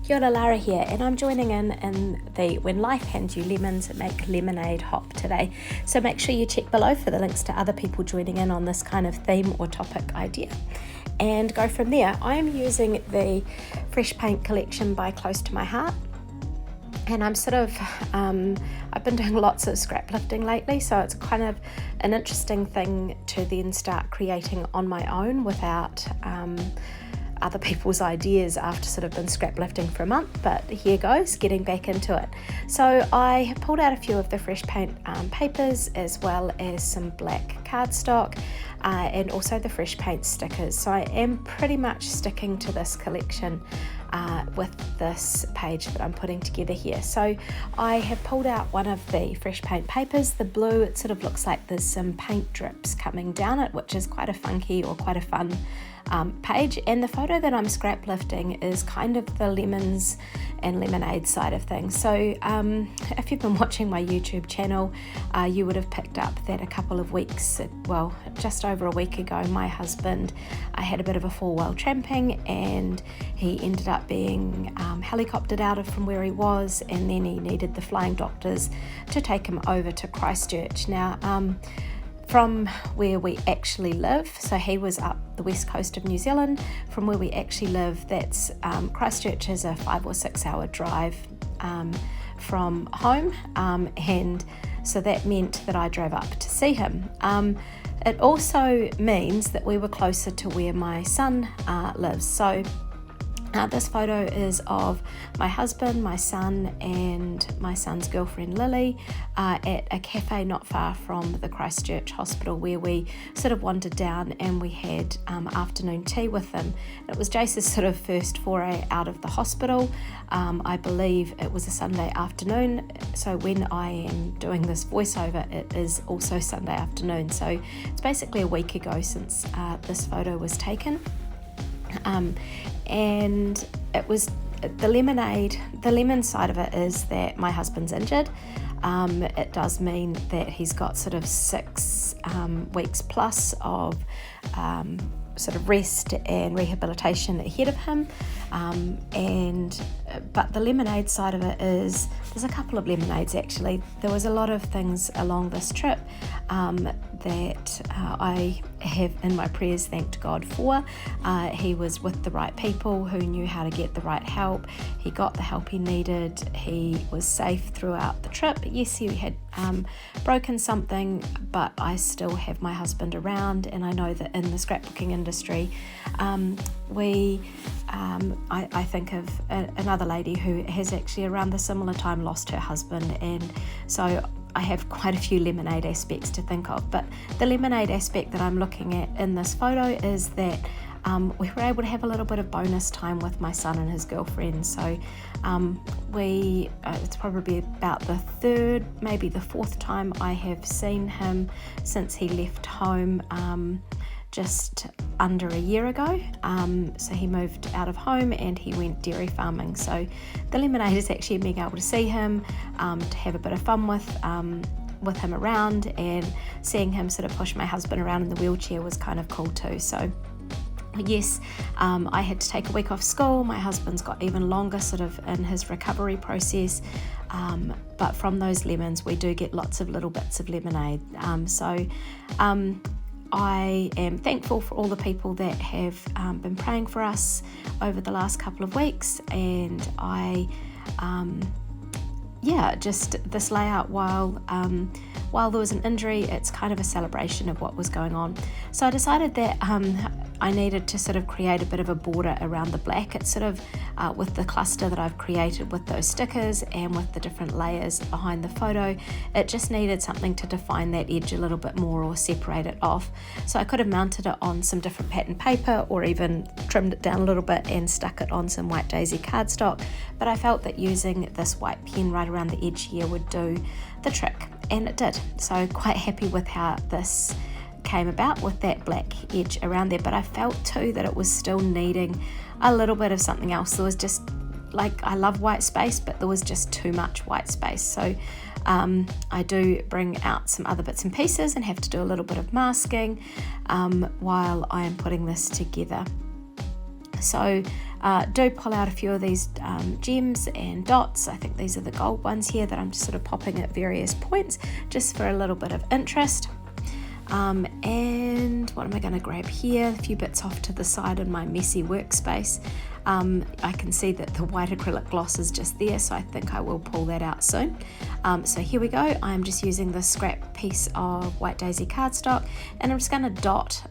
Kia ora, Lara here, and I'm joining in the When Life Hands You Lemons Make Lemonade hop today. So make sure you check below for the links to other people joining in on this kind of theme or topic idea and go from there. I am using the Fresh Paint collection by Close to My Heart, and I'm I've been doing lots of scrap lifting lately, so it's kind of an interesting thing to then start creating on my own without other people's ideas after sort of been scrap lifting for a month, but here goes, getting back into it. So I have pulled out a few of the Fresh Paint papers, as well as some black cardstock and also the Fresh Paint stickers. So I am pretty much sticking to this collection with this page that I'm putting together here. So I have pulled out one of the Fresh Paint papers, the blue. It sort of looks like there's some paint drips coming down it, which is quite a funky or quite a fun page. And the photo that I'm scrap lifting is kind of the lemons and lemonade side of things. So if you've been watching my YouTube channel, you would have picked up that a couple of weeks, well, just over a week ago, my husband had a bit of a fall while tramping, and he ended up being helicoptered out of from where he was, and then he needed the flying doctors to take him over to Christchurch. Now, from where we actually live, so he was up the west coast of New Zealand. From where we actually live, that's Christchurch is a 5 or 6 hour drive from home, and so that meant that I drove up to see him. It also means that we were closer to where my son lives. So this photo is of my husband, my son, and my son's girlfriend Lily at a cafe not far from the Christchurch hospital, where we sort of wandered down and we had afternoon tea with them. It was Jace's sort of first foray out of the hospital. I believe it was a Sunday afternoon, so when I am doing this voiceover, it is also Sunday afternoon. So it's basically a week ago since this photo was taken. And it was the lemon side of it is that my husband's injured. It does mean that he's got sort of 6 weeks plus of sort of rest and rehabilitation ahead of him. But the lemonade side of it is, there's a couple of lemonades actually. There was a lot of things along this trip that I have in my prayers thanked God for. He was with the right people who knew how to get the right help. He got the help he needed. He was safe throughout the trip. Yes, he had broken something, but I still have my husband around, and I know that in the scrapbooking industry, I think of another lady who has actually around the similar time lost her husband, and so I have quite a few lemonade aspects to think of. But the lemonade aspect that I'm looking at in this photo is that we were able to have a little bit of bonus time with my son and his girlfriend. So it's probably about the 3rd, maybe the 4th time I have seen him since he left home just under a year ago. So he moved out of home and he went dairy farming. So the lemonade is actually being able to see him, to have a bit of fun with him around, and seeing him sort of push my husband around in the wheelchair was kind of cool too. So yes, I had to take a week off school. My husband's got even longer sort of in his recovery process, but from those lemons we do get lots of little bits of lemonade. I am thankful for all the people that have been praying for us over the last couple of weeks, and just this layout, while there was an injury, it's kind of a celebration of what was going on. So I decided that I needed to sort of create a bit of a border around the black. It's sort of with the cluster that I've created with those stickers and with the different layers behind the photo, it just needed something to define that edge a little bit more or separate it off. So I could have mounted it on some different pattern paper, or even trimmed it down a little bit and stuck it on some white daisy cardstock, but I felt that using this white pen right around the edge here would do the trick, and it did. So quite happy with how this came about with that black edge around there, but I felt too that it was still needing a little bit of something else. There was just, like, I love white space, but there was just too much white space. So I do bring out some other bits and pieces and have to do a little bit of masking while I am putting this together. So Do pull out a few of these gems and dots. I think these are the gold ones here that I'm just sort of popping at various points just for a little bit of interest. And what am I going to grab here? A few bits off to the side in my messy workspace. I can see that the white acrylic gloss is just there, so I think I will pull that out soon. So here we go. I'm just using this scrap piece of White Daisy cardstock, and I'm just going to dot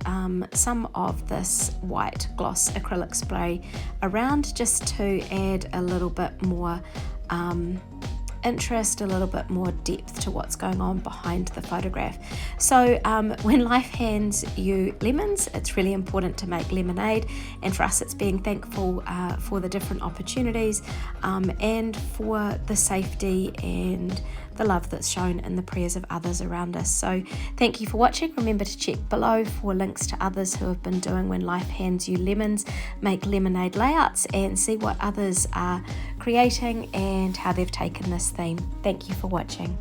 some of this white gloss acrylic spray around just to add a little bit more interest, a little bit more depth to what's going on behind the photograph. So when life hands you lemons, it's really important to make lemonade, and for us it's being thankful for the different opportunities and for the safety and the love that's shown in the prayers of others around us. So thank you for watching. Remember to check below for links to others who have been doing When Life Hands You Lemons, make lemonade layouts, and see what others are creating and how they've taken this theme. Thank you for watching.